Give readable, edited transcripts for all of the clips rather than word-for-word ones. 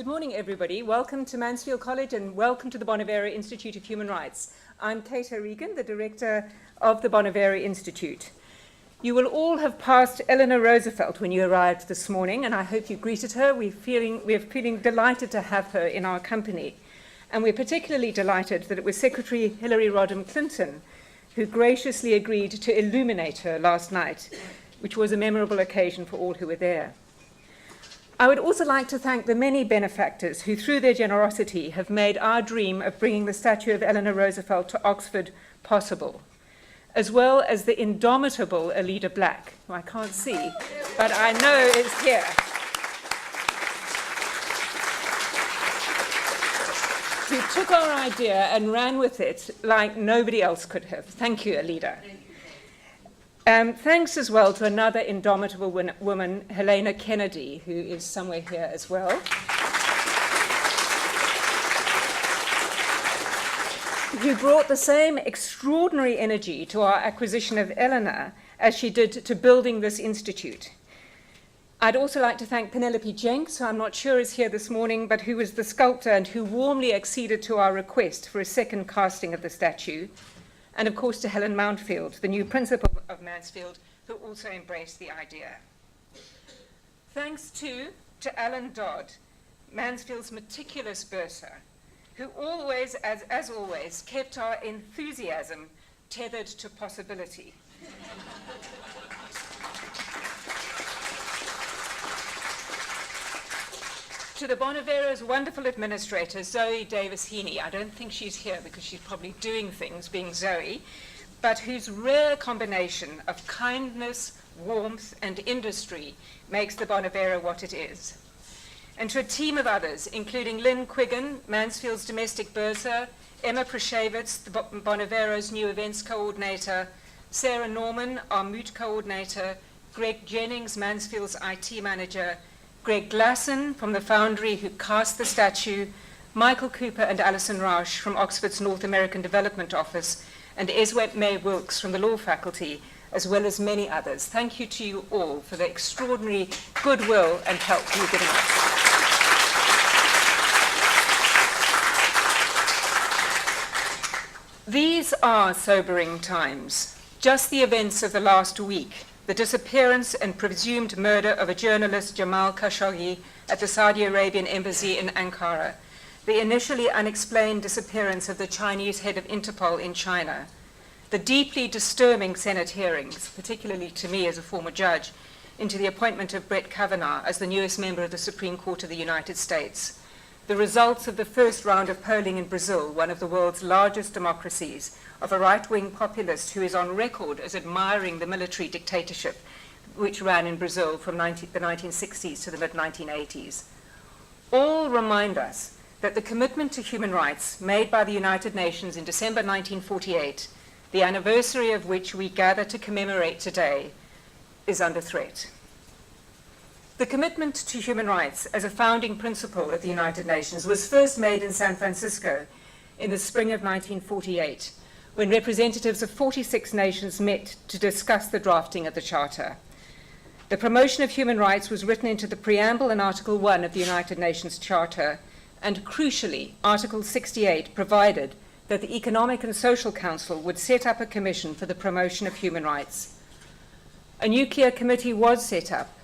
Good morning, everybody. Welcome to Mansfield College and welcome to the Bonavero Institute of Human Rights. I'm Kate O'Regan, the director of the Bonavero Institute. You will all have passed Eleanor Roosevelt when you arrived this morning, and I hope you greeted her. We're feeling delighted to have her in our company. And we're particularly delighted that it was Secretary Hillary Rodham Clinton who graciously agreed to illuminate her last night, which was a memorable occasion for all who were there. I would also like to thank the many benefactors who, through their generosity, have made our dream of bringing the statue of Eleanor Roosevelt to Oxford possible, as well as the indomitable Alida Black, who I can't see, but I know is here. Who took our idea and ran with it like nobody else could have. Thank you, Alida. Thanks as well to another indomitable woman, Helena Kennedy, who is somewhere here as well. Who brought the same extraordinary energy to our acquisition of Eleanor as she did to building this institute. I'd also like to thank Penelope Jenks, who I'm not sure is here this morning, but who was the sculptor and who warmly acceded to our request for a second casting of the statue. And of course to Helen Mountfield, the new principal of Mansfield, who also embraced the idea. Thanks to Alan Dodd, Mansfield's meticulous bursar, who always, as always, kept our enthusiasm tethered to possibility. To the Bonavero's wonderful administrator, Zoe Davis-Heaney. I don't think she's here because she's probably doing things, being Zoe, but whose rare combination of kindness, warmth, and industry makes the Bonavero what it is. And to a team of others, including Lynn Quiggin, Mansfield's domestic bursar, Emma Prashevitz, the Bonavero's new events coordinator, Sarah Norman, our moot coordinator, Greg Jennings, Mansfield's IT manager, Greg Glasson from the Foundry, who cast the statue, Michael Cooper and Alison Rausch from Oxford's North American Development Office, and Eswet May Wilkes from the Law Faculty, as well as many others. Thank you to you all for the extraordinary goodwill and help you've given us. These are sobering times. Just the events of the last week, the disappearance and presumed murder of a journalist, Jamal Khashoggi, at the Saudi Arabian embassy in Ankara, the initially unexplained disappearance of the Chinese head of Interpol in China, the deeply disturbing Senate hearings, particularly to me as a former judge, into the appointment of Brett Kavanaugh as the newest member of the Supreme Court of the United States, the results of the first round of polling in Brazil, one of the world's largest democracies, of a right-wing populist who is on record as admiring the military dictatorship which ran in Brazil from the 1960s to the mid-1980s, all remind us that the commitment to human rights made by the United Nations in December 1948, the anniversary of which we gather to commemorate today, is under threat. The commitment to human rights as a founding principle of the United Nations was first made in San Francisco in the spring of 1948, when representatives of 46 nations met to discuss the drafting of the Charter. The promotion of human rights was written into the preamble in Article 1 of the United Nations Charter, and crucially, Article 68 provided that the Economic and Social Council would set up a commission for the promotion of human rights. A nuclear committee was set up,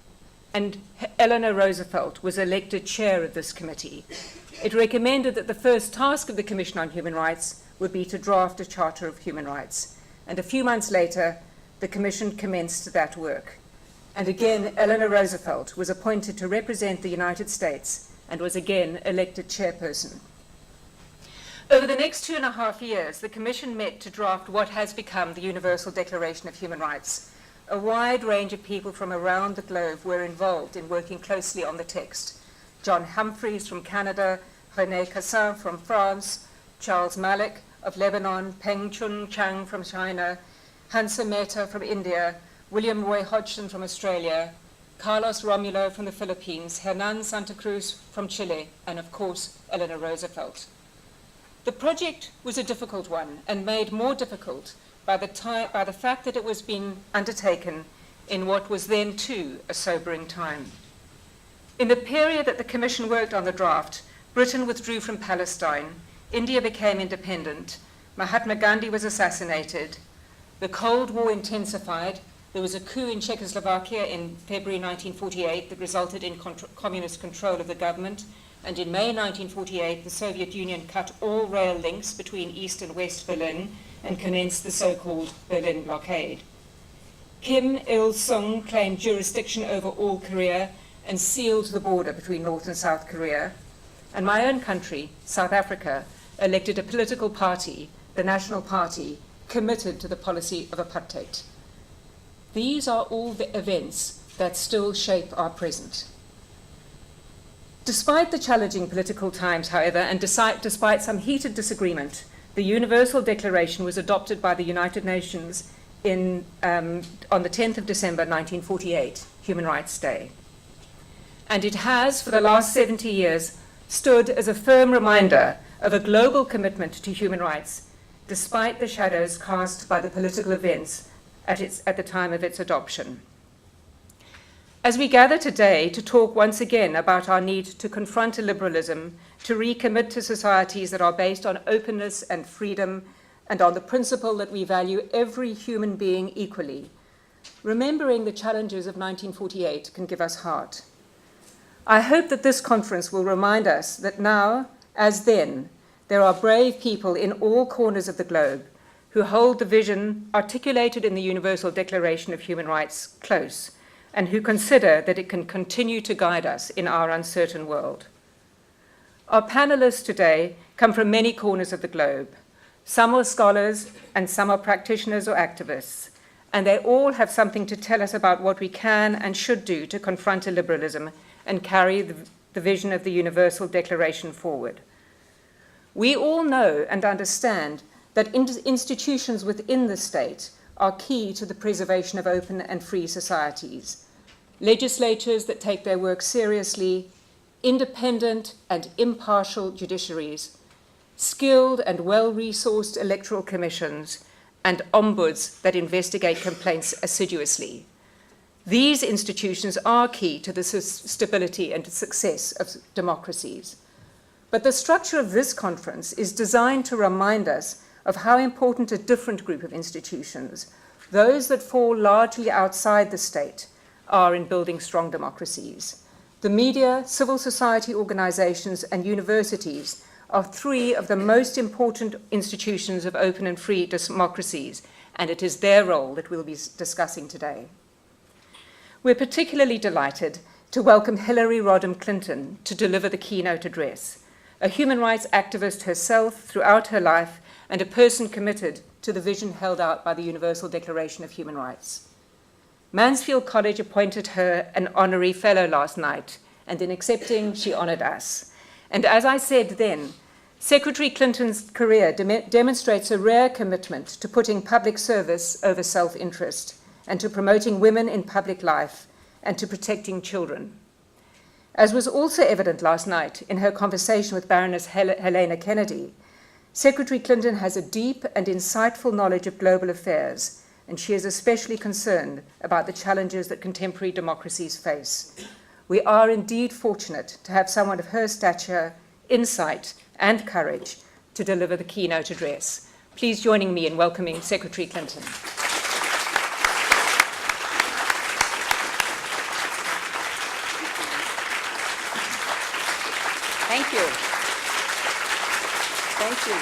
and Eleanor Roosevelt was elected chair of this committee. It recommended that the first task of the Commission on Human Rights would be to draft a Charter of Human Rights. And a few months later, the Commission commenced that work. And again, Eleanor Roosevelt was appointed to represent the United States and was again elected chairperson. Over the next 2.5 years, the Commission met to draft what has become the Universal Declaration of Human Rights. A wide range of people from around the globe were involved in working closely on the text. John Humphreys from Canada, René Cassin from France, Charles Malik of Lebanon, Peng Chun Chang from China, Hansa Mehta from India, William Roy Hodgson from Australia, Carlos Romulo from the Philippines, Hernan Santa Cruz from Chile, and of course, Eleanor Roosevelt. The project was a difficult one and made more difficult by the fact that it was being undertaken in what was then too a sobering time. In the period that the Commission worked on the draft, Britain withdrew from Palestine, India became independent, Mahatma Gandhi was assassinated, the Cold War intensified, there was a coup in Czechoslovakia in February 1948 that resulted in communist control of the government, and in May 1948 the Soviet Union cut all rail links between East and West Berlin and commenced the so-called Berlin blockade. Kim Il-sung claimed jurisdiction over all Korea and sealed the border between North and South Korea. And my own country, South Africa, elected a political party, the National Party, committed to the policy of apartheid. These are all the events that still shape our present. Despite the challenging political times, however, and despite some heated disagreement, the Universal Declaration was adopted by the United Nations on the 10th of December 1948, Human Rights Day. And it has, for the last 70 years, stood as a firm reminder of a global commitment to human rights, despite the shadows cast by the political events at the time of its adoption. As we gather today to talk once again about our need to confront illiberalism, to recommit to societies that are based on openness and freedom, and on the principle that we value every human being equally, remembering the challenges of 1948 can give us heart. I hope that this conference will remind us that now, as then, there are brave people in all corners of the globe who hold the vision articulated in the Universal Declaration of Human Rights close, and who consider that it can continue to guide us in our uncertain world. Our panelists today come from many corners of the globe. Some are scholars and some are practitioners or activists, and they all have something to tell us about what we can and should do to confront illiberalism and carry the vision of the Universal Declaration forward. We all know and understand that institutions within the state are key to the preservation of open and free societies. Legislatures that take their work seriously, independent and impartial judiciaries, skilled and well-resourced electoral commissions, and ombuds that investigate complaints assiduously. These institutions are key to the stability and success of democracies. But the structure of this conference is designed to remind us of how important a different group of institutions, those that fall largely outside the state, are in building strong democracies. The media, civil society organizations, and universities are three of the most important institutions of open and free democracies, and it is their role that we'll be discussing today. We're particularly delighted to welcome Hillary Rodham Clinton to deliver the keynote address, a human rights activist herself throughout her life and a person committed to the vision held out by the Universal Declaration of Human Rights. Mansfield College appointed her an honorary fellow last night, and in accepting, she honored us. And as I said then, Secretary Clinton's career demonstrates a rare commitment to putting public service over self-interest and to promoting women in public life and to protecting children. As was also evident last night in her conversation with Baroness Helena Kennedy, Secretary Clinton has a deep and insightful knowledge of global affairs, and she is especially concerned about the challenges that contemporary democracies face. We are indeed fortunate to have someone of her stature, insight, and courage to deliver the keynote address. Please join me in welcoming Secretary Clinton. Thank you. Thank you.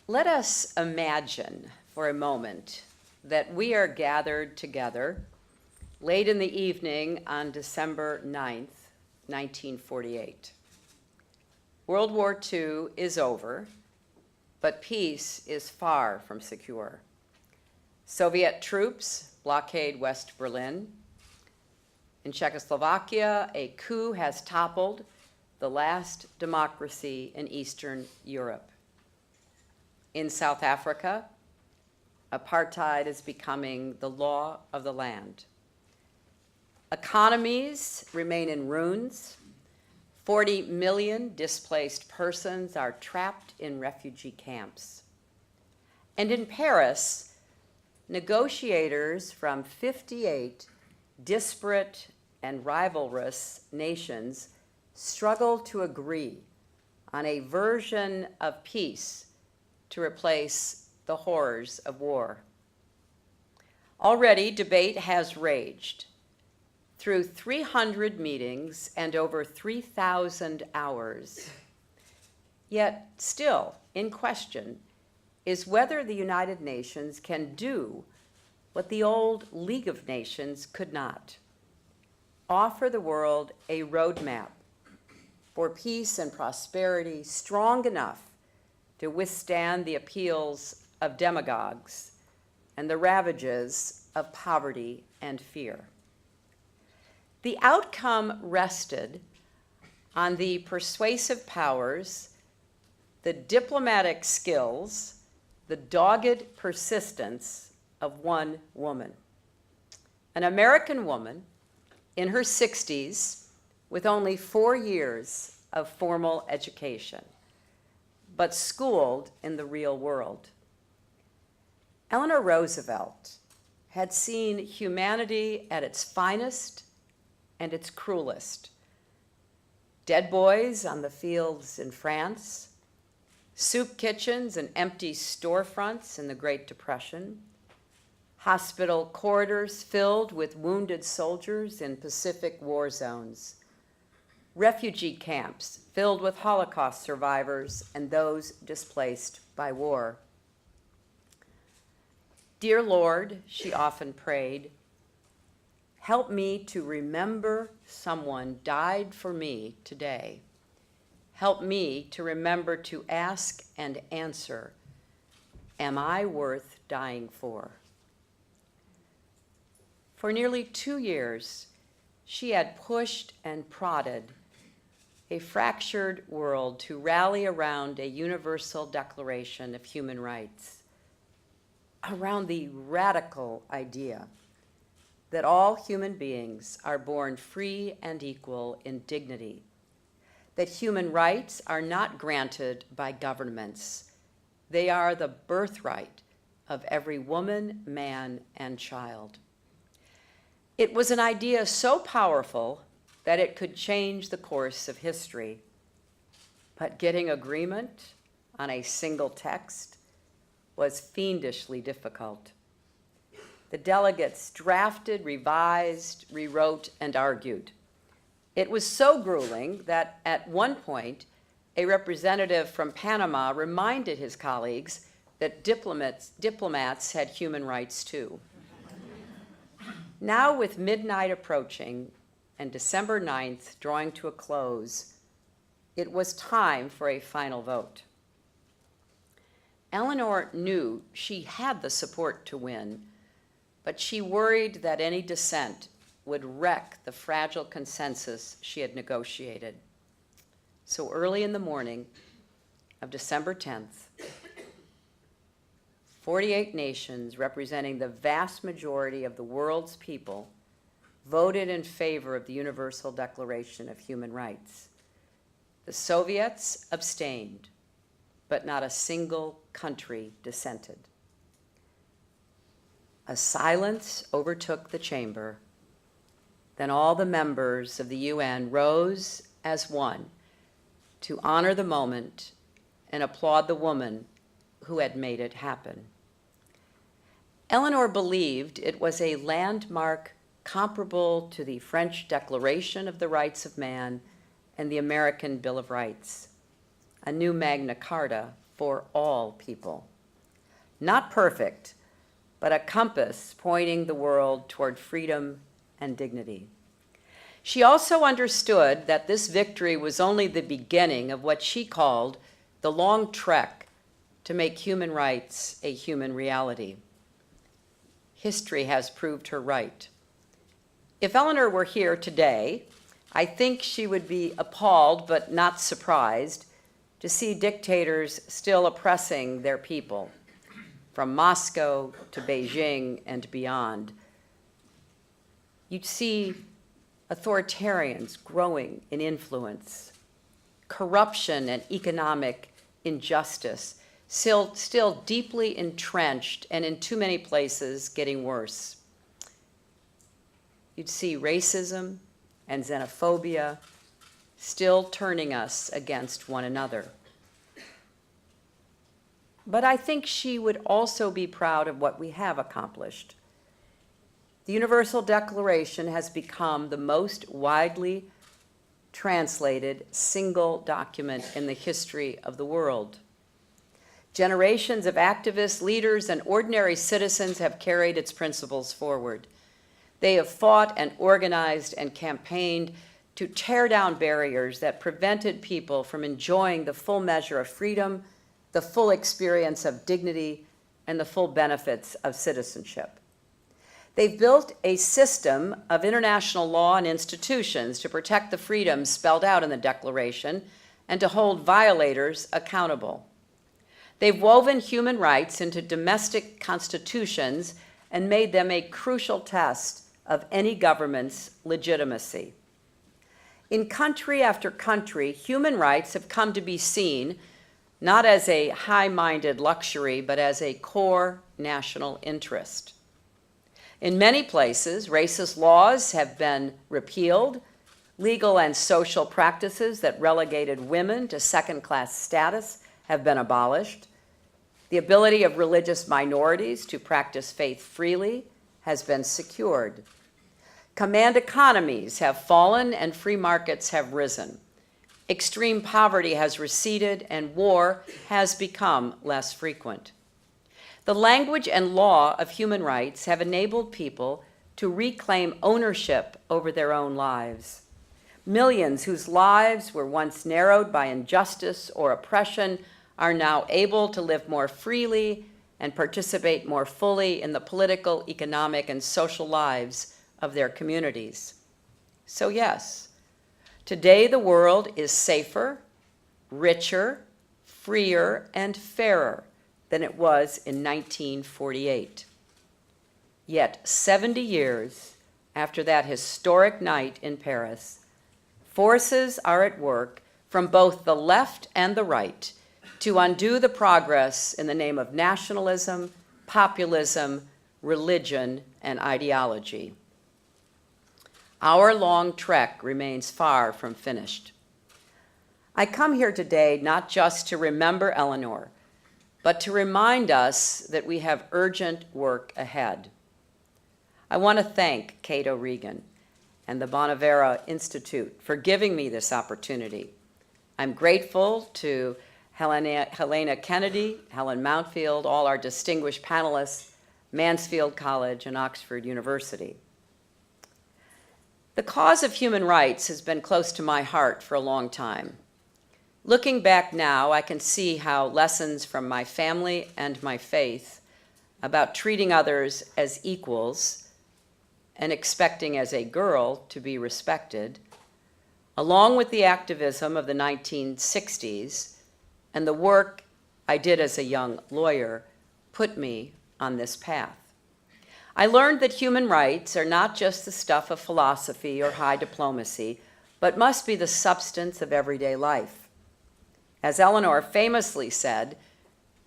Let us imagine for a moment that we are gathered together late in the evening on December 9th, 1948. World War II is over, but peace is far from secure. Soviet troops blockade West Berlin. In Czechoslovakia, a coup has toppled the last democracy in Eastern Europe. In South Africa, apartheid is becoming the law of the land. Economies remain in ruins. 40 million displaced persons are trapped in refugee camps. And in Paris, negotiators from 58 disparate and rivalrous nations struggled to agree on a version of peace to replace the horrors of war. Already, debate has raged. Through 300 meetings and over 3,000 hours. Yet still in question is whether the United Nations can do what the old League of Nations could not: offer the world a roadmap for peace and prosperity strong enough to withstand the appeals of demagogues and the ravages of poverty and fear. The outcome rested on the persuasive powers, the diplomatic skills, the dogged persistence of one woman. An American woman in her 60s with only 4 years of formal education, but schooled in the real world. Eleanor Roosevelt had seen humanity at its finest and its cruelest. Dead boys on the fields in France, soup kitchens and empty storefronts in the Great Depression, hospital corridors filled with wounded soldiers in Pacific war zones, refugee camps filled with Holocaust survivors and those displaced by war. Dear Lord, she often prayed, help me to remember someone died for me today. Help me to remember to ask and answer, am I worth dying for? For nearly 2 years, she had pushed and prodded a fractured world to rally around a universal declaration of human rights, around the radical idea that all human beings are born free and equal in dignity, that human rights are not granted by governments. They are the birthright of every woman, man, and child. It was an idea so powerful that it could change the course of history. But getting agreement on a single text was fiendishly difficult. The delegates drafted, revised, rewrote, and argued. It was so grueling that at one point, a representative from Panama reminded his colleagues that diplomats had human rights too. Now, with midnight approaching and December 9th drawing to a close, it was time for a final vote. Eleanor knew she had the support to win, but she worried that any dissent would wreck the fragile consensus she had negotiated. So early in the morning of December 10th, 48 nations representing the vast majority of the world's people voted in favor of the Universal Declaration of Human Rights. The Soviets abstained, but not a single country dissented. A silence overtook the chamber. Then all the members of the UN rose as one to honor the moment and applaud the woman who had made it happen. Eleanor believed it was a landmark comparable to the French Declaration of the Rights of Man and the American Bill of Rights, a new Magna Carta for all people. Not perfect, but a compass pointing the world toward freedom and dignity. She also understood that this victory was only the beginning of what she called the long trek to make human rights a human reality. History has proved her right. If Eleanor were here today, I think she would be appalled but not surprised to see dictators still oppressing their people, from Moscow to Beijing and beyond. You'd see authoritarians growing in influence, corruption and economic injustice still deeply entrenched and in too many places getting worse. You'd see racism and xenophobia still turning us against one another. But I think she would also be proud of what we have accomplished. The Universal Declaration has become the most widely translated single document in the history of the world. Generations of activists, leaders, and ordinary citizens have carried its principles forward. They have fought and organized and campaigned to tear down barriers that prevented people from enjoying the full measure of freedom, the full experience of dignity, and the full benefits of citizenship. They've built a system of international law and institutions to protect the freedoms spelled out in the Declaration and to hold violators accountable. They've woven human rights into domestic constitutions and made them a crucial test of any government's legitimacy. In country after country, human rights have come to be seen not as a high-minded luxury, but as a core national interest. In many places, racist laws have been repealed, legal and social practices that relegated women to second-class status have been abolished. The ability of religious minorities to practice faith freely has been secured. Command economies have fallen and free markets have risen. Extreme poverty has receded and war has become less frequent. The language and law of human rights have enabled people to reclaim ownership over their own lives. Millions whose lives were once narrowed by injustice or oppression are now able to live more freely and participate more fully in the political, economic, and social lives of their communities. So yes, today the world is safer, richer, freer, and fairer than it was in 1948. Yet 70 years after that historic night in Paris, forces are at work from both the left and the right to undo the progress in the name of nationalism, populism, religion, and ideology. Our long trek remains far from finished. I come here today not just to remember Eleanor, but to remind us that we have urgent work ahead. I want to thank Cato Regan and the Bonavero Institute for giving me this opportunity. I'm grateful to Helena Kennedy, Helen Mountfield, all our distinguished panelists, Mansfield College, and Oxford University. The cause of human rights has been close to my heart for a long time. Looking back now, I can see how lessons from my family and my faith about treating others as equals and expecting as a girl to be respected, along with the activism of the 1960s and the work I did as a young lawyer, put me on this path. I learned that human rights are not just the stuff of philosophy or high diplomacy, but must be the substance of everyday life. As Eleanor famously said,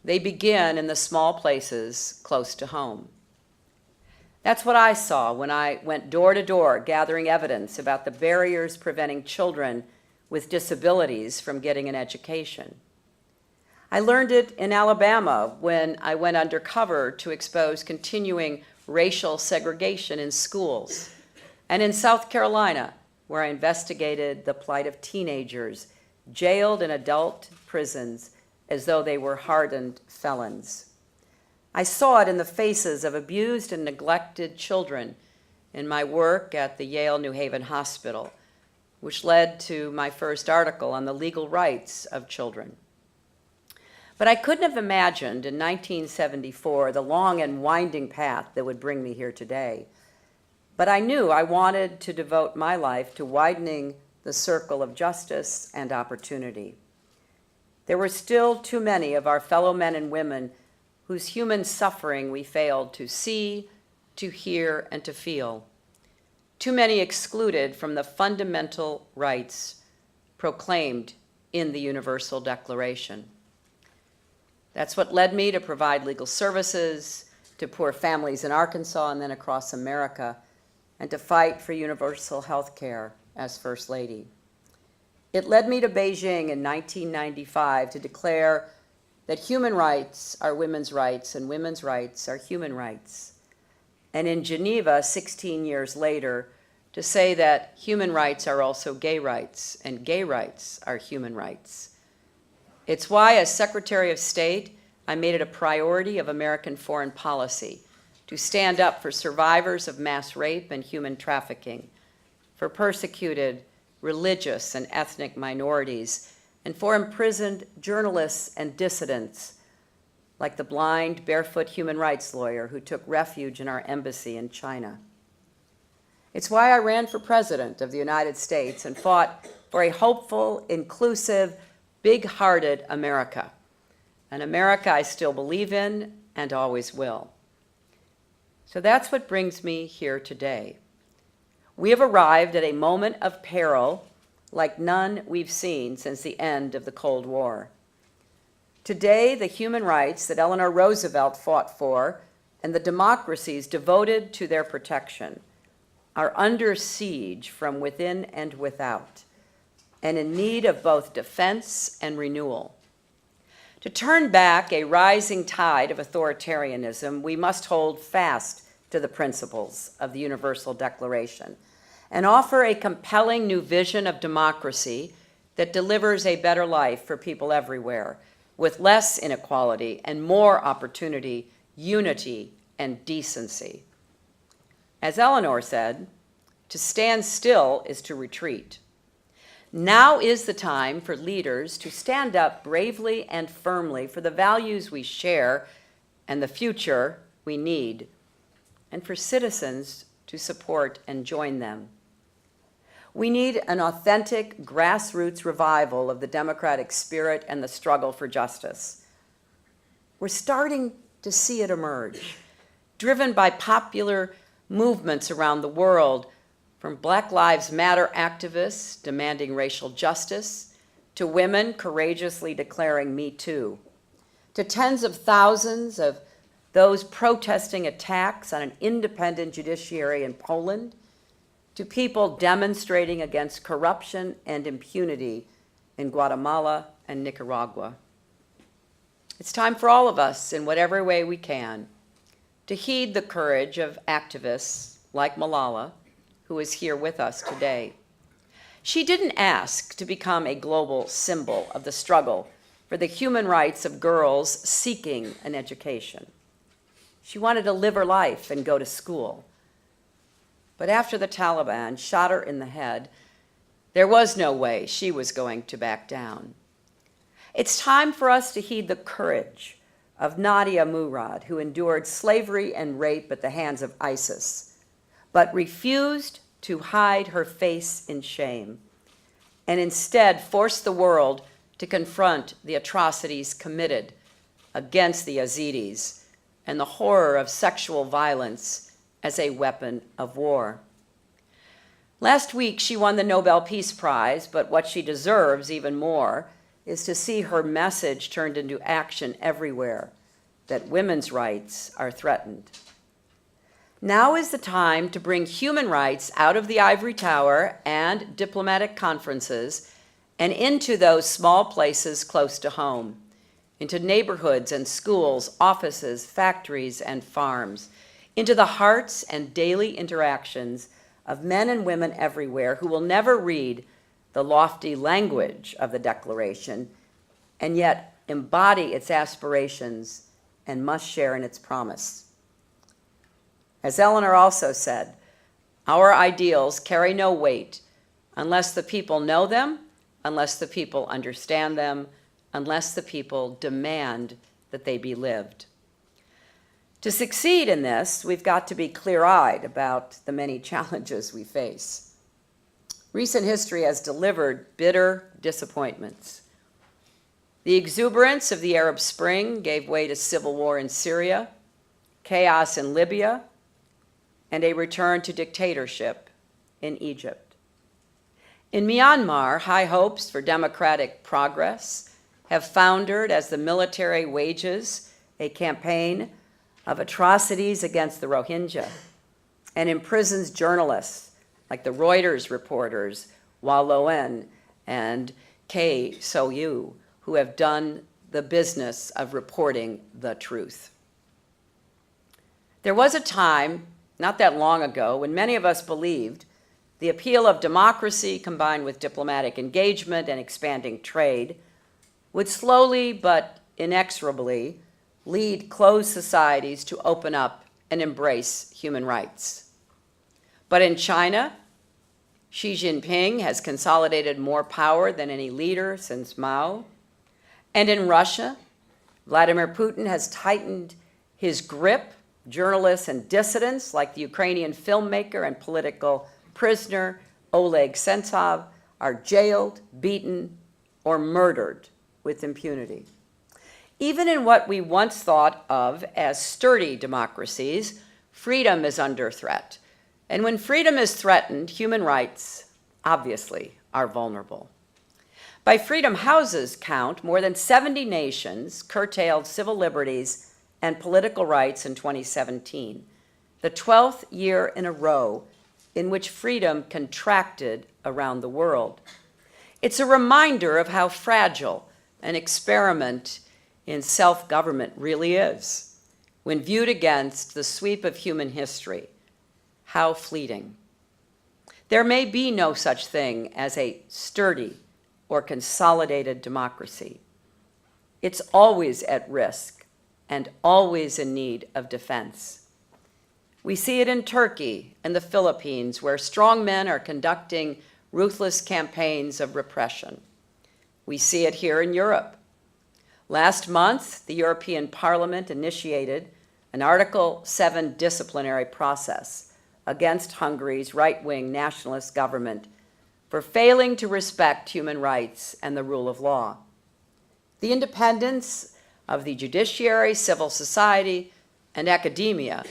they begin in the small places close to home. That's what I saw when I went door to door gathering evidence about the barriers preventing children with disabilities from getting an education. I learned it in Alabama when I went undercover to expose continuing racial segregation in schools, and in South Carolina, where I investigated the plight of teenagers jailed in adult prisons as though they were hardened felons. I saw it in the faces of abused and neglected children in my work at the Yale New Haven Hospital, which led to my first article on the legal rights of children. But I couldn't have imagined in 1974 the long and winding path that would bring me here today. But I knew I wanted to devote my life to widening the circle of justice and opportunity. There were still too many of our fellow men and women whose human suffering we failed to see, to hear, and to feel. Too many excluded from the fundamental rights proclaimed in the Universal Declaration. That's what led me to provide legal services to poor families in Arkansas and then across America, and to fight for universal health care as First Lady. It led me to Beijing in 1995 to declare that human rights are women's rights and women's rights are human rights. And in Geneva, 16 years later, to say that human rights are also gay rights and gay rights are human rights. It's why, as Secretary of State, I made it a priority of American foreign policy to stand up for survivors of mass rape and human trafficking, for persecuted religious and ethnic minorities, and for imprisoned journalists and dissidents, like the blind, barefoot human rights lawyer who took refuge in our embassy in China. It's why I ran for president of the United States and fought for a hopeful, inclusive, big-hearted America, an America I still believe in and always will. So that's what brings me here today. We have arrived at a moment of peril like none we've seen since the end of the Cold War. Today, the human rights that Eleanor Roosevelt fought for and the democracies devoted to their protection are under siege from within and without, and in need of both defense and renewal. To turn back a rising tide of authoritarianism, we must hold fast to the principles of the Universal Declaration and offer a compelling new vision of democracy that delivers a better life for people everywhere, with less inequality and more opportunity, unity, and decency. As Eleanor said, to stand still is to retreat. Now is the time for leaders to stand up bravely and firmly for the values we share and the future we need, and for citizens to support and join them. We need an authentic grassroots revival of the democratic spirit and the struggle for justice. We're starting to see it emerge, driven by popular movements around the world, from Black Lives Matter activists demanding racial justice, to women courageously declaring Me Too, to tens of thousands of those protesting attacks on an independent judiciary in Poland, to people demonstrating against corruption and impunity in Guatemala and Nicaragua. It's time for all of us, in whatever way we can, to heed the courage of activists like Malala, who is here with us today. She didn't ask to become a global symbol of the struggle for the human rights of girls seeking an education. She wanted to live her life and go to school. But after the Taliban shot her in the head, there was no way she was going to back down. It's time for us to heed the courage of Nadia Murad, who endured slavery and rape at the hands of ISIS, but refused to hide her face in shame, and instead forced the world to confront the atrocities committed against the Yazidis and the horror of sexual violence as a weapon of war. Last week, she won the Nobel Peace Prize, but what she deserves even more is to see her message turned into action everywhere, that women's rights are threatened. Now is the time to bring human rights out of the ivory tower and diplomatic conferences and into those small places close to home, into neighborhoods and schools, offices, factories, and farms, into the hearts and daily interactions of men and women everywhere who will never read the lofty language of the Declaration and yet embody its aspirations and must share in its promise. As Eleanor also said, our ideals carry no weight unless the people know them, unless the people understand them, unless the people demand that they be lived. To succeed in this, we've got to be clear-eyed about the many challenges we face. Recent history has delivered bitter disappointments. The exuberance of the Arab Spring gave way to civil war in Syria, chaos in Libya, and a return to dictatorship in Egypt. In Myanmar, high hopes for democratic progress have foundered as the military wages a campaign of atrocities against the Rohingya and imprisons journalists like the Reuters reporters Hua Loen and Kay So-yu, who have done the business of reporting the truth. There was a time, not that long ago, when many of us believed the appeal of democracy combined with diplomatic engagement and expanding trade would slowly but inexorably lead closed societies to open up and embrace human rights. But in China, Xi Jinping has consolidated more power than any leader since Mao. And in Russia, Vladimir Putin has tightened his grip. Journalists and dissidents like the Ukrainian filmmaker and political prisoner Oleg Sentsov are jailed, beaten, or murdered with impunity. Even in what we once thought of as sturdy democracies, freedom is under threat. And when freedom is threatened, human rights, obviously, are vulnerable. By Freedom House's count, more than 70 nations curtailed civil liberties and political rights in 2017, the 12th year in a row in which freedom contracted around the world. It's a reminder of how fragile an experiment in self-government really is when viewed against the sweep of human history. How fleeting. There may be no such thing as a sturdy or consolidated democracy. It's always at risk and always in need of defense. We see it in Turkey and the Philippines, where strong men are conducting ruthless campaigns of repression. We see it here in Europe. Last month, the European Parliament initiated an Article 7 disciplinary process against Hungary's right-wing nationalist government for failing to respect human rights and the rule of law. The independence of the judiciary, civil society, and academia,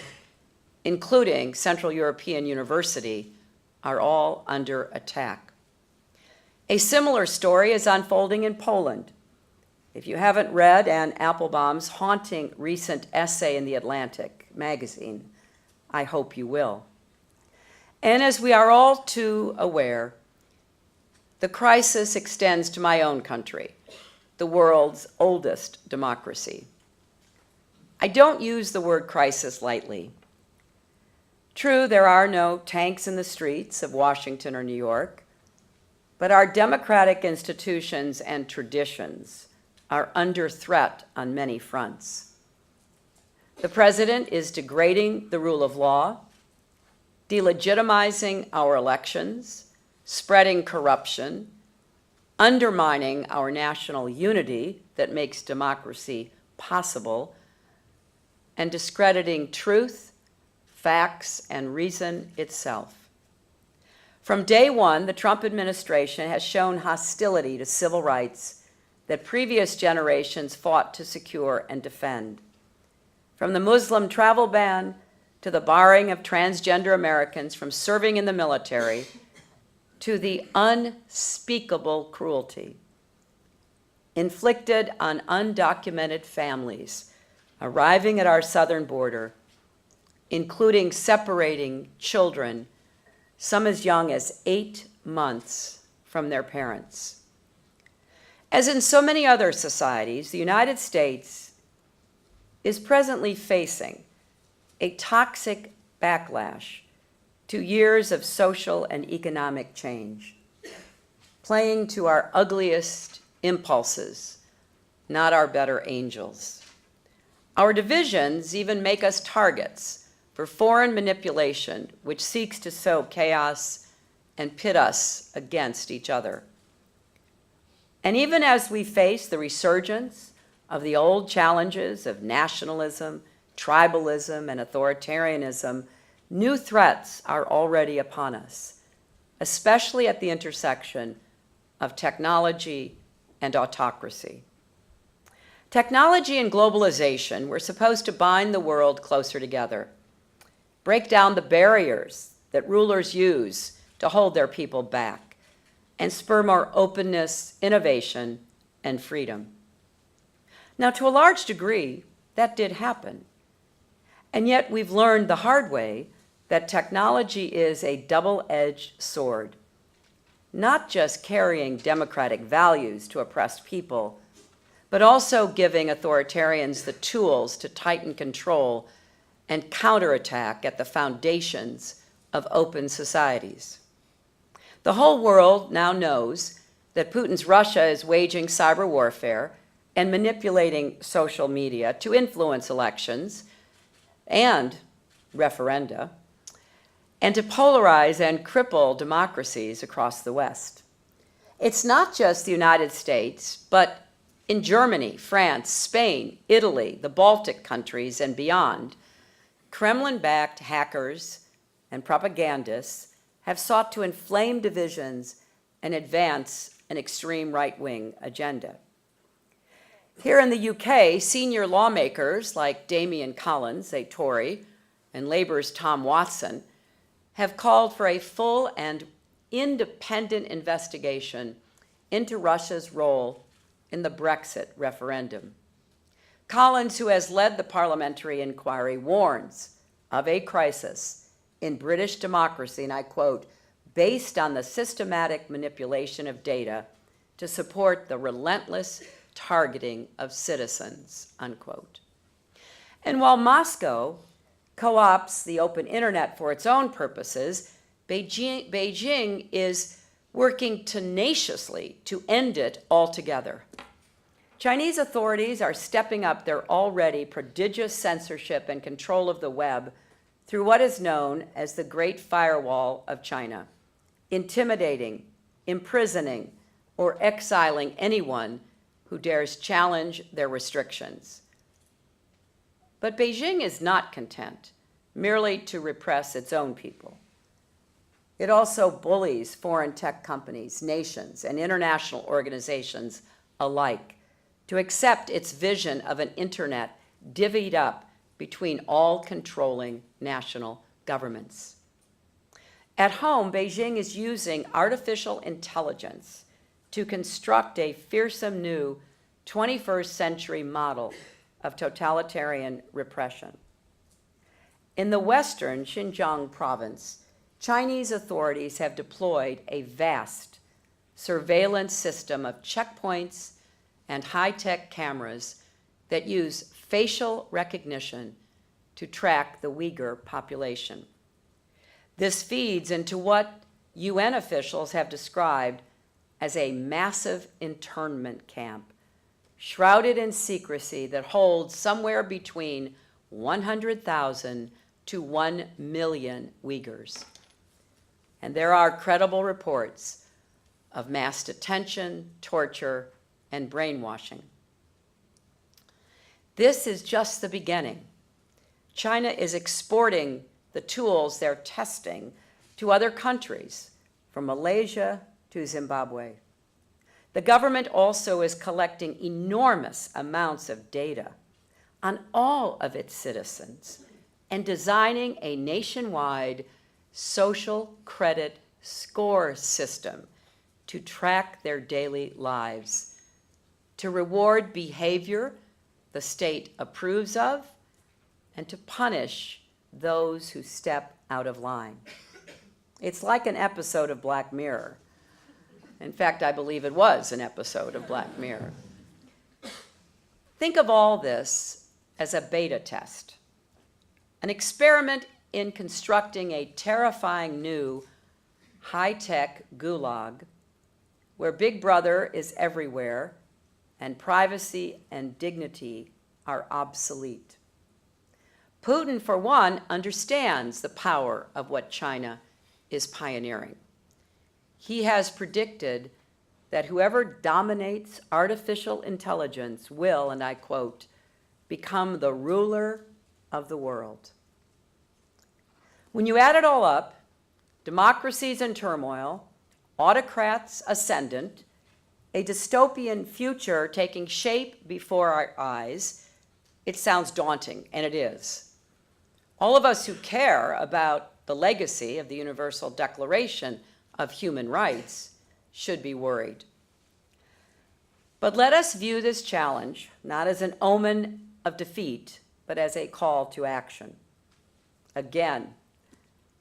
including Central European University, are all under attack. A similar story is unfolding in Poland. If you haven't read Anne Applebaum's haunting recent essay in The Atlantic magazine, I hope you will. And as we are all too aware, the crisis extends to my own country, the world's oldest democracy. I don't use the word crisis lightly. True, there are no tanks in the streets of Washington or New York, but our democratic institutions and traditions are under threat on many fronts. The president is degrading the rule of law, delegitimizing our elections, spreading corruption, undermining our national unity that makes democracy possible, and discrediting truth, facts, and reason itself. From day one, the Trump administration has shown hostility to civil rights that previous generations fought to secure and defend. From the Muslim travel ban to the barring of transgender Americans from serving in the military, to the unspeakable cruelty inflicted on undocumented families arriving at our southern border, including separating children, some as young as 8 months, from their parents. As in so many other societies, the United States is presently facing a toxic backlash to years of social and economic change, playing to our ugliest impulses, not our better angels. Our divisions even make us targets for foreign manipulation, which seeks to sow chaos and pit us against each other. And even as we face the resurgence of the old challenges of nationalism, tribalism, and authoritarianism, new threats are already upon us, especially at the intersection of technology and autocracy. Technology and globalization were supposed to bind the world closer together, break down the barriers that rulers use to hold their people back, and spur more openness, innovation, and freedom. Now, to a large degree, that did happen. And yet we've learned the hard way that technology is a double-edged sword, not just carrying democratic values to oppressed people, but also giving authoritarians the tools to tighten control and counterattack at the foundations of open societies. The whole world now knows that Putin's Russia is waging cyber warfare and manipulating social media to influence elections and referenda, and to polarize and cripple democracies across the West. It's not just the United States, but in Germany, France, Spain, Italy, the Baltic countries, and beyond, Kremlin-backed hackers and propagandists have sought to inflame divisions and advance an extreme right-wing agenda. Here in the UK, senior lawmakers like Damian Collins, a Tory, and Labour's Tom Watson have called for a full and independent investigation into Russia's role in the Brexit referendum. Collins, who has led the parliamentary inquiry, warns of a crisis in British democracy, and I quote, based on the systematic manipulation of data to support the relentless targeting of citizens, unquote. And while Moscow co-opts the open internet for its own purposes, Beijing is working tenaciously to end it altogether. Chinese authorities are stepping up their already prodigious censorship and control of the web through what is known as the Great Firewall of China, intimidating, imprisoning, or exiling anyone who dares challenge their restrictions. But Beijing is not content merely to repress its own people. It also bullies foreign tech companies, nations, and international organizations alike to accept its vision of an internet divvied up between all controlling national governments. At home, Beijing is using artificial intelligence to construct a fearsome new 21st century model of totalitarian repression. In the western Xinjiang province, Chinese authorities have deployed a vast surveillance system of checkpoints and high-tech cameras that use facial recognition to track the Uyghur population. This feeds into what UN officials have described as a massive internment camp, shrouded in secrecy that holds somewhere between 100,000 to 1 million Uyghurs. And there are credible reports of mass detention, torture, and brainwashing. This is just the beginning. China is exporting the tools they're testing to other countries, from Malaysia to Zimbabwe. The government also is collecting enormous amounts of data on all of its citizens and designing a nationwide social credit score system to track their daily lives, to reward behavior the state approves of, and to punish those who step out of line. It's like an episode of Black Mirror. In fact, I believe it was an episode of Black Mirror. Think of all this as a beta test, an experiment in constructing a terrifying new high-tech gulag where Big Brother is everywhere and privacy and dignity are obsolete. Putin, for one, understands the power of what China is pioneering. He has predicted that whoever dominates artificial intelligence will, and I quote, become the ruler of the world. When you add it all up, democracies in turmoil, autocrats ascendant, a dystopian future taking shape before our eyes, it sounds daunting, and it is. All of us who care about the legacy of the Universal Declaration of Human Rights should be worried. But let us view this challenge not as an omen of defeat, but as a call to action. Again,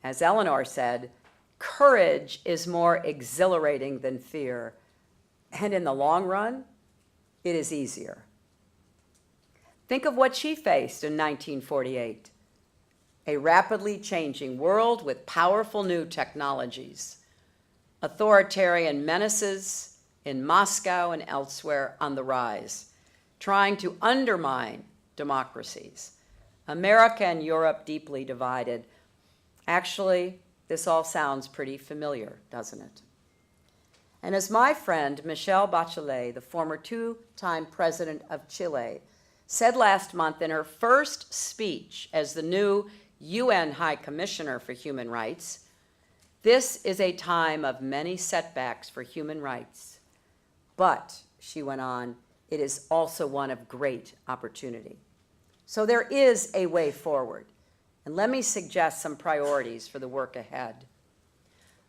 as Eleanor said, courage is more exhilarating than fear, and in the long run, it is easier. Think of what she faced in 1948. A rapidly changing world with powerful new technologies, authoritarian menaces in Moscow and elsewhere on the rise, trying to undermine democracies. America and Europe deeply divided. Actually, this all sounds pretty familiar, doesn't it? And as my friend Michelle Bachelet, the former two-time president of Chile, said last month in her first speech as the new UN High Commissioner for Human Rights, this is a time of many setbacks for human rights. But, she went on, it is also one of great opportunity. So there is a way forward. And let me suggest some priorities for the work ahead.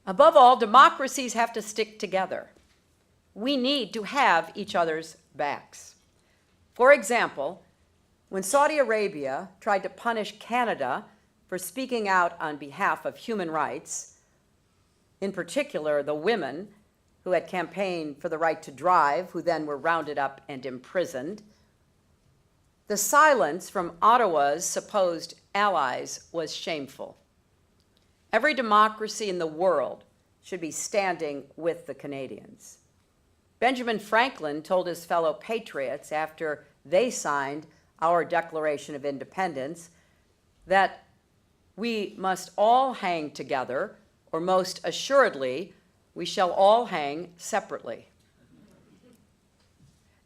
Above all, democracies have to stick together. We need to have each other's backs. For example, when Saudi Arabia tried to punish Canada for speaking out on behalf of human rights, in particular the women who had campaigned for the right to drive, who then were rounded up and imprisoned, the silence from Ottawa's supposed allies was shameful. Every democracy in the world should be standing with the Canadians. Benjamin Franklin told his fellow patriots after they signed our Declaration of Independence that we must all hang together, or most assuredly, we shall all hang separately.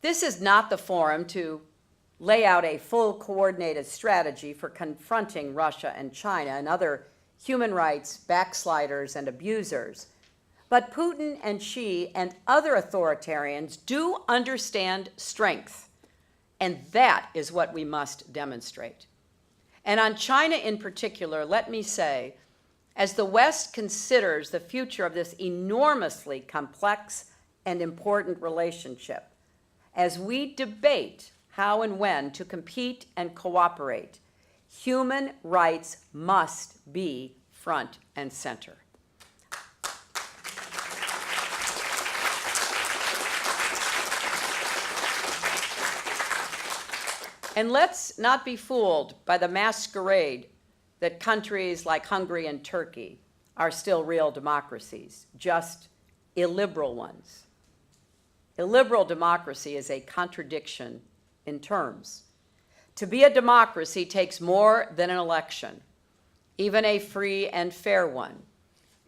This is not the forum to lay out a full coordinated strategy for confronting Russia and China and other human rights backsliders and abusers. But Putin and Xi and other authoritarians do understand strength, and that is what we must demonstrate. And on China in particular, let me say, as the West considers the future of this enormously complex and important relationship, as we debate how and when to compete and cooperate, human rights must be front and center. And let's not be fooled by the masquerade that countries like Hungary and Turkey are still real democracies, just illiberal ones. Illiberal democracy is a contradiction in terms. To be a democracy takes more than an election, even a free and fair one.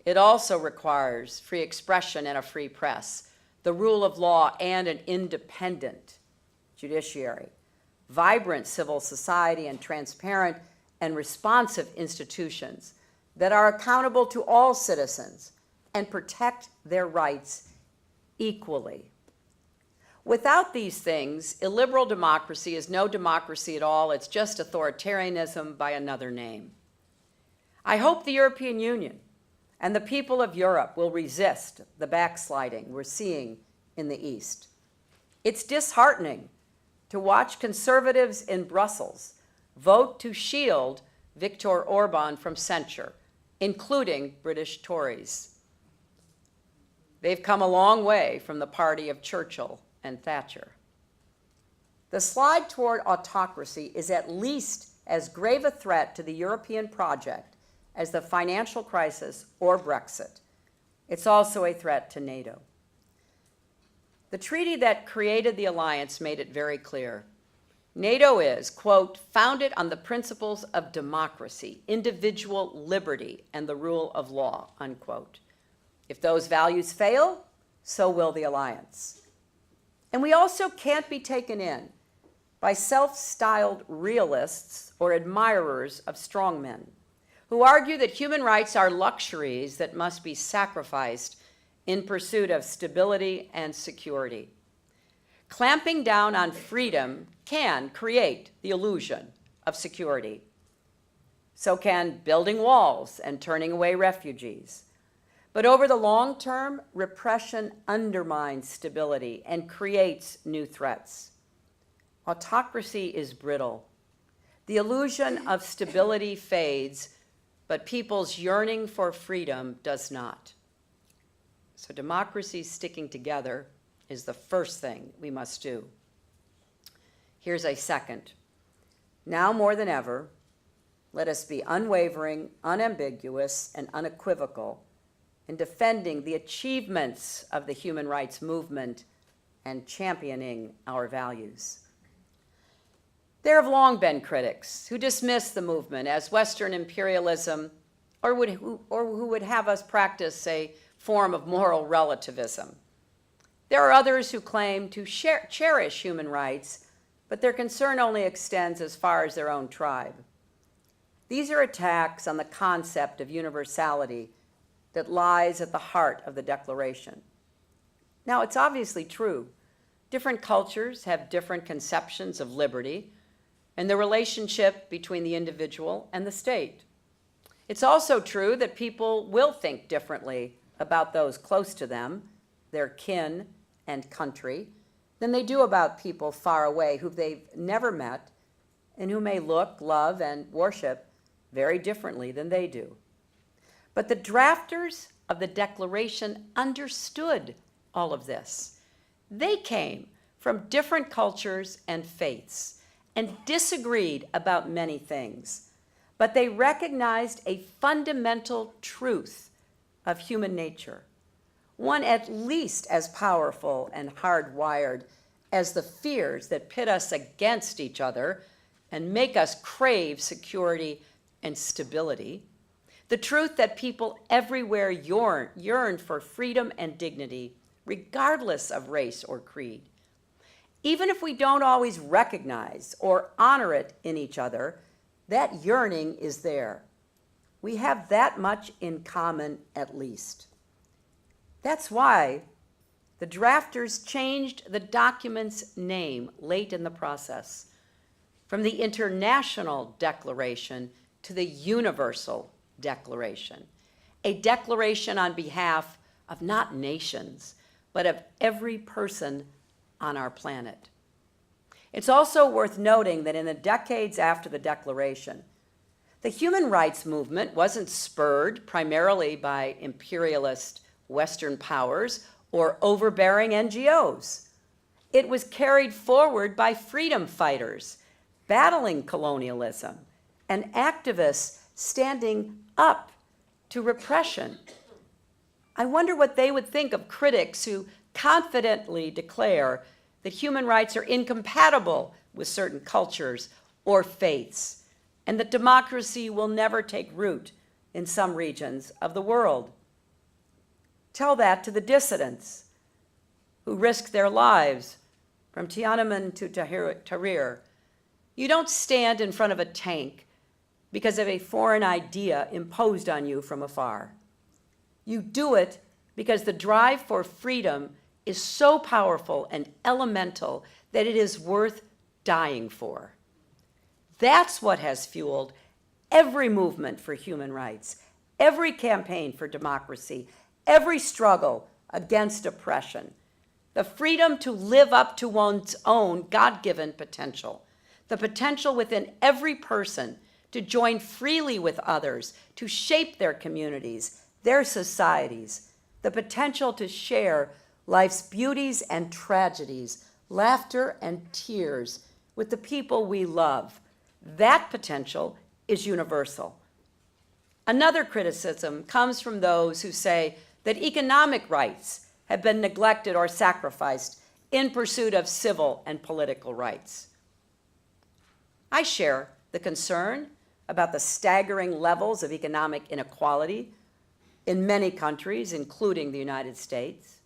It also requires free expression and a free press, the rule of law and an independent judiciary, vibrant civil society, and transparent and responsive institutions that are accountable to all citizens and protect their rights equally. Without these things, illiberal democracy is no democracy at all. It's just authoritarianism by another name. I hope the European Union and the people of Europe will resist the backsliding we're seeing in the East. It's disheartening to watch conservatives in Brussels vote to shield Viktor Orban from censure, including British Tories. They've come a long way from the party of Churchill and Thatcher. The slide toward autocracy is at least as grave a threat to the European project as the financial crisis or Brexit. It's also a threat to NATO. The treaty that created the alliance made it very clear. NATO is, quote, founded on the principles of democracy, individual liberty, and the rule of law, unquote. If those values fail, so will the alliance. And we also can't be taken in by self-styled realists or admirers of strongmen who argue that human rights are luxuries that must be sacrificed in pursuit of stability and security. Clamping down on freedom can create the illusion of security. So can building walls and turning away refugees. But over the long term, repression undermines stability and creates new threats. Autocracy is brittle. The illusion of stability fades, but people's yearning for freedom does not. So democracy sticking together is the first thing we must do. Here's a second. Now more than ever, let us be unwavering, unambiguous, and unequivocal in defending the achievements of the human rights movement and championing our values. There have long been critics who dismiss the movement as Western imperialism or who would have us practice a form of moral relativism. There are others who claim to cherish human rights, but their concern only extends as far as their own tribe. These are attacks on the concept of universality that lies at the heart of the Declaration. Now, it's obviously true. Different cultures have different conceptions of liberty and the relationship between the individual and the state. It's also true that people will think differently about those close to them, their kin and country, than they do about people far away who they've never met and who may look, love, and worship very differently than they do. But the drafters of the Declaration understood all of this. They came from different cultures and faiths and disagreed about many things, but they recognized a fundamental truth of human nature, one at least as powerful and hardwired as the fears that pit us against each other and make us crave security and stability, the truth that people everywhere yearn for freedom and dignity, regardless of race or creed. Even if we don't always recognize or honor it in each other, that yearning is there. We have that much in common at least. That's why the drafters changed the document's name late in the process from the International Declaration to the Universal Declaration, a declaration on behalf of not nations, but of every person on our planet. It's also worth noting that in the decades after the Declaration, the human rights movement wasn't spurred primarily by imperialist Western powers or overbearing NGOs. It was carried forward by freedom fighters battling colonialism and activists standing up to repression. I wonder what they would think of critics who confidently declare that human rights are incompatible with certain cultures or faiths, and that democracy will never take root in some regions of the world. Tell that to the dissidents who risked their lives from Tiananmen to Tahrir. You don't stand in front of a tank because of a foreign idea imposed on you from afar. You do it because the drive for freedom is so powerful and elemental that it is worth dying for. That's what has fueled every movement for human rights, every campaign for democracy, every struggle against oppression. The freedom to live up to one's own God-given potential, the potential within every person to join freely with others, to shape their communities, their societies, the potential to share life's beauties and tragedies, laughter and tears with the people we love. That potential is universal. Another criticism comes from those who say that economic rights have been neglected or sacrificed in pursuit of civil and political rights. I share the concern about the staggering levels of economic inequality in many countries, including the United States.